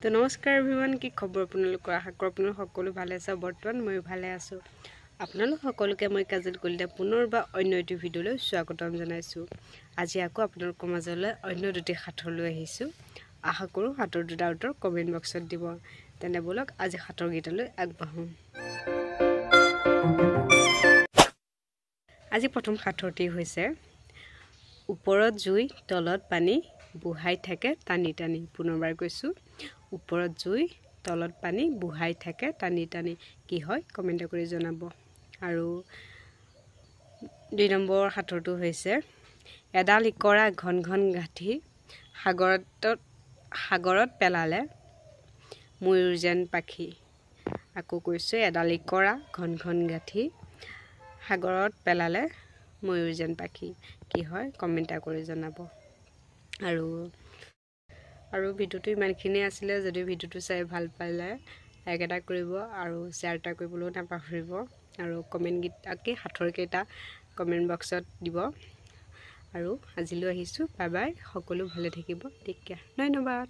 তো নমস্কাৰ এভৰিৱান, কি খবৰ আপোনালোকৰ? আশা কৰোঁ আপোনালোক সকলো ভালে আছে। বৰ্তমান মই ভালে আছোঁ। আপোনালোক সকলোকে মই কাজল কলিতা পুনৰবাৰ অন্য এটি ভিডিঅ'লৈ স্বাগতম জনাইছোঁ। আজি আকৌ আপোনালোকৰ মাজলৈ অন্য দুটি সাঁথৰ লৈ আহিছোঁ। আশা কৰোঁ সাঁথৰ দুটাৰ উত্তৰ কমেণ্ট বক্সত দিব। তেনে ব'লক আজি সাঁথৰ গীতলৈ আগবাঢ়োঁ। আজি প্ৰথম সাঁথৰটি হৈছে ওপৰত জুই তলত পানী বুহাই থাকে টানি টানি। পুনৰবাৰ কৈছোঁ, ওপৰত জুই তলত পানী বুহাই থাকে টানি টানি। কি হয় কমেণ্ট কৰি জনাব। আৰু 2 নম্বৰ সাঁথৰটো হৈছে এডাল ইকৰা ঘন ঘন গাঁঠি সাগৰত পেলালে ময়ূৰ যেন পাখি। আকৌ কৈছোঁ, এডাল ইকৰা ঘন ঘন গাঁঠি সাগৰত পেলালে ময়ূৰ যেন পাখি। কি হয় কমেণ্ট কৰি জনাব। আৰু ভিডিঅ'টো ইমানখিনিয়ে আছিলে। যদি ভিডিঅ'টো চাই ভাল পালে লাইক এটা কৰিব আৰু শ্বেয়াৰ এটা কৰিবলৈও নাপাহৰিব। আৰু কমেণ্টকেইটাকে সাঁথৰকেইটা কমেণ্ট বক্সত দিব। আৰু আজিলৈ আহিছোঁ। Bye bye. সকলো ভালে থাকিব। Take care. ধন্যবাদ।